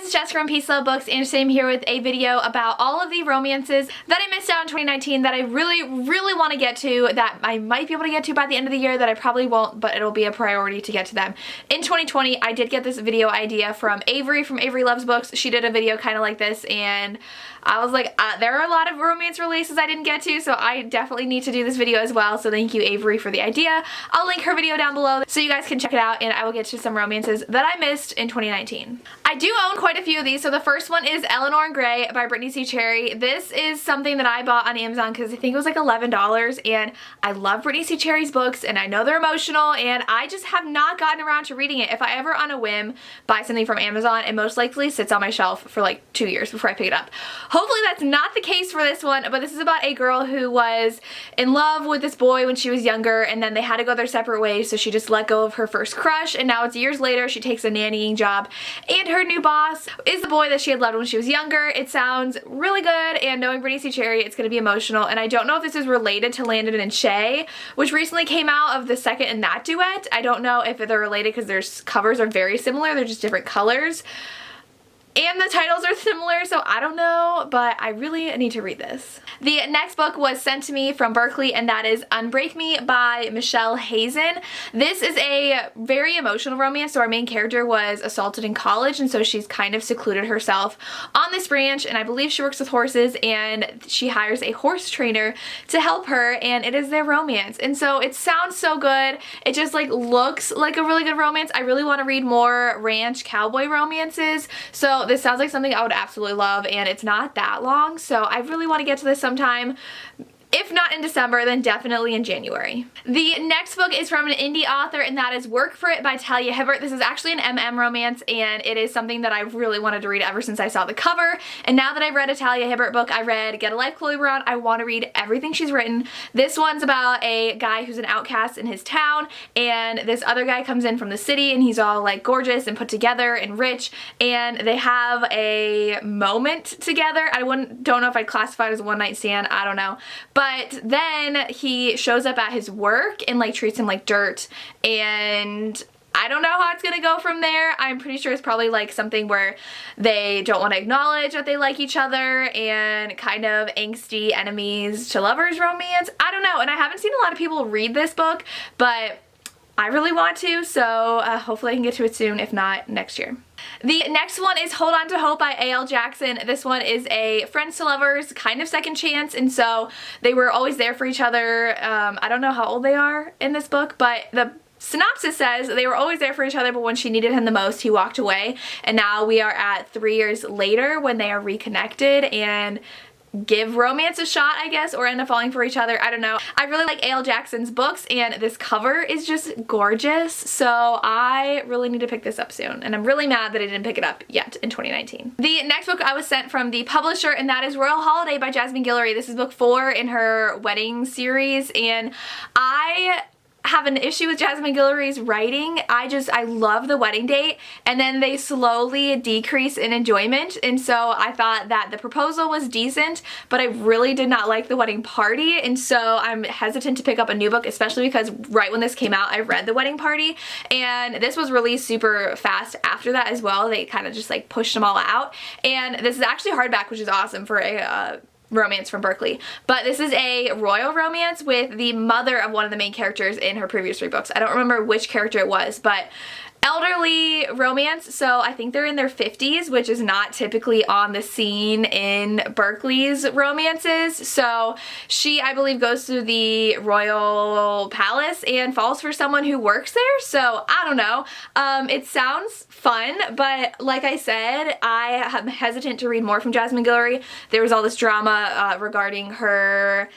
it's Jessica from Peace Love Books, and today I'm here with a video about all of the romances that I missed out in 2019 that I really want to get to, that I might be able to get to by the end of the year, that I probably won't, but it'll be a priority to get to them. In 2020, I did get this video idea from Avery from Avery Loves Books. She did a video kind of like this, and I was like, there are a lot of romance releases I didn't get to, so I definitely need to do this video as well, so thank you, Avery, for the idea. I'll link her video down below so you guys can check it out, and I will get to some romances that I missed in 2019. I do own quite a few of these, so the first one is Eleanor Gray by Brittany C. Cherry. This is something that I bought on Amazon because I think it was like $11, and I love Brittany C. Cherry's books, and I know they're emotional, and I just have not gotten around to reading it. If I ever on a whim buy something from Amazon, it most likely sits on my shelf for like 2 years before I pick it up. Hopefully that's not the case for this one, but this is about a girl who was in love with this boy when she was younger, and then they had to go their separate ways, so she just let go of her first crush, and now it's years later, she takes a nannying job, and her new boss is the boy that she had loved when she was younger. It sounds really good, and knowing Brittany C. Cherry, it's going to be emotional, and I don't know if this is related to Landon and Shay, which recently came out of the second in that duet. I don't know if they're related because their covers are very similar, they're just different colors. And the titles are similar, so I don't know, but I really need to read this. The next book was sent to me from Berkeley, and that is Unbreak Me by Michelle Hazen. This is a very emotional romance. So our main character was assaulted in college, and so she's kind of secluded herself on this ranch, and I believe she works with horses, and she hires a horse trainer to help her, and it is their romance. And so it sounds so good. It just like looks like a really good romance. I really want to read more ranch cowboy romances, so this sounds like something I would absolutely love, and it's not that long, so I really want to get to this sometime. If not in December, then definitely in January. The next book is from an indie author, and that is Work For It by Talia Hobart. This is actually an MM romance, and it is something that I really wanted to read ever since I saw the cover. And now that I've read a Talia Hobart book, I read Get a Life, Chloe Brown, I want to read everything she's written. This one's about a guy who's an outcast in his town, and this other guy comes in from the city, and he's all like gorgeous and put together and rich, and they have a moment together. Don't know if I'd classify it as a one-night stand, I don't know. But then he shows up at his work and like treats him like dirt, and I don't know how it's gonna go from there. I'm pretty sure it's probably like something where they don't want to acknowledge that they like each other, and kind of angsty enemies to lovers romance. I don't know, and I haven't seen a lot of people read this book, but I really want to, so hopefully I can get to it soon, if not next year. The next one is Hold On to Hope by A.L. Jackson. This one is a friends to lovers kind of second chance, and so they were always there for each other. I don't know how old they are in this book, but the synopsis says they were always there for each other, but when she needed him the most, he walked away. And now we are at 3 years later when they are reconnected and give romance a shot, I guess, or end up falling for each other. I don't know. I really like A.L. Jackson's books, and this cover is just gorgeous, so I really need to pick this up soon, and I'm really mad that I didn't pick it up yet in 2019. The next book I was sent from the publisher, and that is Royal Holiday by Jasmine Guillory. This is book 4 in her wedding series, and I have an issue with Jasmine Guillory's writing. I love the wedding date, and then they slowly decrease in enjoyment, and so I thought that the proposal was decent, but I really did not like the wedding party, and so I'm hesitant to pick up a new book, especially because right when this came out, I read The Wedding Party, and this was released super fast after that as well. They kind of just like pushed them all out, and this is actually hardback, which is awesome for a romance from Berkeley. But this is a royal romance with the mother of one of the main characters in her previous 3 books. I don't remember which character it was, but elderly romance, so I think they're in their 50s, which is not typically on the scene in Berkeley's romances. So she, I believe, goes to the royal palace and falls for someone who works there, so I don't know. It sounds fun, but like I said, I am hesitant to read more from Jasmine Guillory. There was all this drama regarding her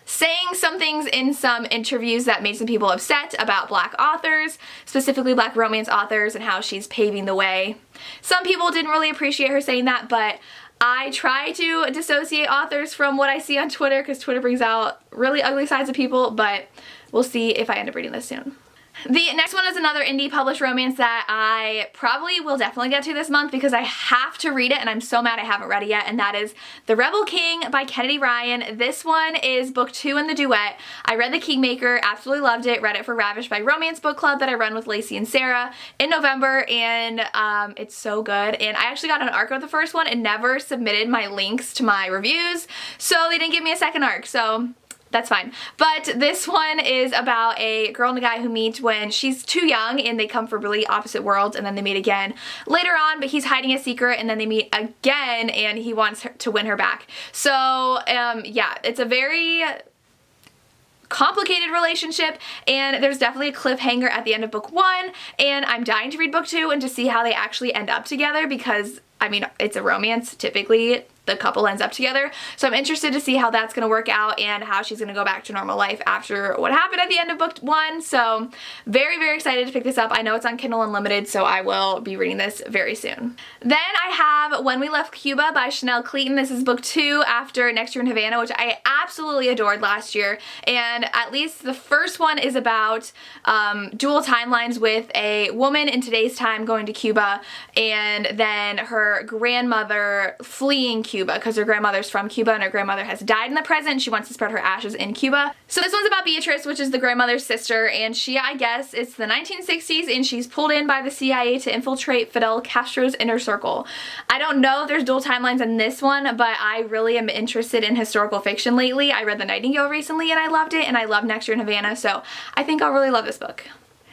saying some things in some interviews that made some people upset about Black authors, specifically Black romance authors, and how she's paving the way. Some people didn't really appreciate her saying that, but I try to dissociate authors from what I see on Twitter, because Twitter brings out really ugly sides of people, but we'll see if I end up reading this soon. The next one is another indie published romance that I probably will definitely get to this month because I have to read it and I'm so mad I haven't read it yet, and that is The Rebel King by Kennedy Ryan. This one is book 2 in the Duet. I read The Kingmaker, absolutely loved it, read it for Ravished by Romance Book Club that I run with Lacey and Sarah in November, and it's so good. And I actually got an arc of the first one and never submitted my links to my reviews, so they didn't give me a second arc, so that's fine. But this one is about a girl and a guy who meet when she's too young and they come from really opposite worlds, and then they meet again later on, but he's hiding a secret, and then they meet again and he wants to win her back. So yeah, it's a very complicated relationship, and there's definitely a cliffhanger at the end of book 1, and I'm dying to read book 2 and to see how they actually end up together because, I mean, it's a romance. Typically the couple ends up together, so I'm interested to see how that's going to work out and how she's going to go back to normal life after what happened at the end of book 1. So very, very excited to pick this up. I know it's on Kindle Unlimited, so I will be reading this very soon. Then I have When We Left Cuba by Chanel Cleeton. This is book 2 after Next Year in Havana, which I absolutely adored last year, and at least the first one is about dual timelines with a woman in today's time going to Cuba and then her grandmother fleeing Cuba because her grandmother's from Cuba and her grandmother has died in the present. She wants to spread her ashes in Cuba. So this one's about Beatrice, which is the grandmother's sister, and she, I guess, it's the 1960s and she's pulled in by the CIA to infiltrate Fidel Castro's inner circle. I don't know if there's dual timelines in this one, but I really am interested in historical fiction lately. I read The Nightingale recently and I loved it, and I love Next Year in Havana, so I think I'll really love this book.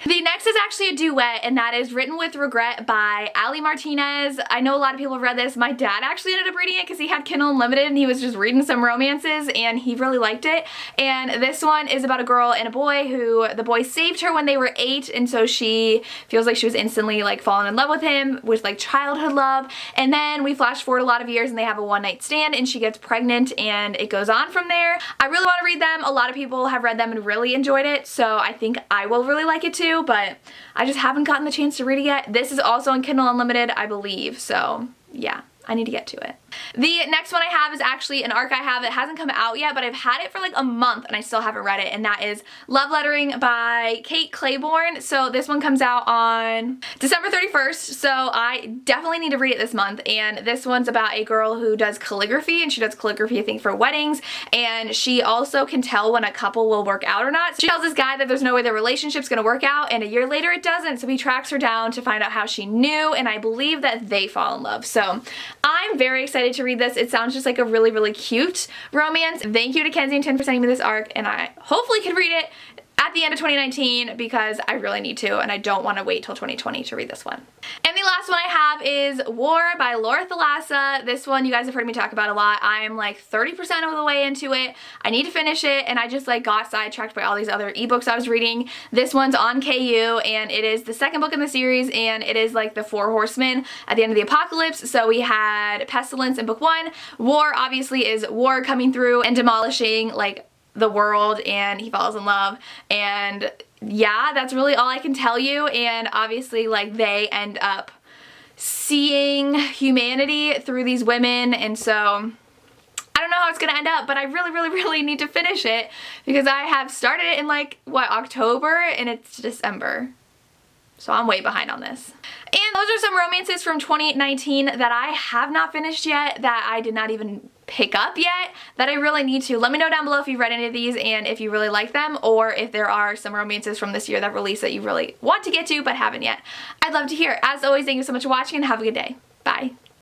The next is actually a duet, and that is Written with Regret by Ali Martinez. I know a lot of people have read this. My dad actually ended up reading it because he had Kindle Unlimited and he was just reading some romances and he really liked it. And this one is about a girl and a boy who the boy saved her when they were 8, and so she feels like she was instantly like falling in love with him with like childhood love. And then we flash forward a lot of years and they have a one-night stand and she gets pregnant and it goes on from there. I really want to read them. A lot of people have read them and really enjoyed it, so I think I will really like it too, but I just haven't gotten the chance to read it yet. This is also on Kindle Unlimited, I believe, so yeah, I need to get to it. The next one I have is actually an arc I have. It hasn't come out yet, but I've had it for like a month and I still haven't read it, and that is Love Lettering by Kate Clayborn. So this one comes out on December 31st, so I definitely need to read it this month. And this one's about a girl who does calligraphy, and she does calligraphy, I think, for weddings, and she also can tell when a couple will work out or not. So she tells this guy that there's no way their relationship's gonna work out, and a year later it doesn't, so he tracks her down to find out how she knew, and I believe that they fall in love. So I'm very excited to read this. It sounds just like a really, really cute romance. Thank you to Kensington for sending me this arc, and I hopefully can read it at the end of 2019 because I really need to, and I don't want to wait till 2020 to read this one. And the last one I have is War by Laura Thalassa. This one you guys have heard me talk about a lot. I am like 30% of the way into it. I need to finish it, and I just like got sidetracked by all these other ebooks I was reading. This one's on KU, and it is the second book in the series, and it is like the 4 horsemen at the end of the apocalypse. So we had Pestilence in book 1. War obviously is war coming through and demolishing like the world, and he falls in love, and yeah, that's really all I can tell you. And obviously like they end up seeing humanity through these women, and so I don't know how it's gonna end up, but I really need to finish it because I have started it in like what, October, and it's December. So I'm way behind on this. And those are some romances from 2019 that I have not finished yet, that I did not even pick up yet, that I really need to. Let me know down below if you've read any of these and if you really like them, or if there are some romances from this year that released that you really want to get to but haven't yet. I'd love to hear. As always, thank you so much for watching and have a good day. Bye.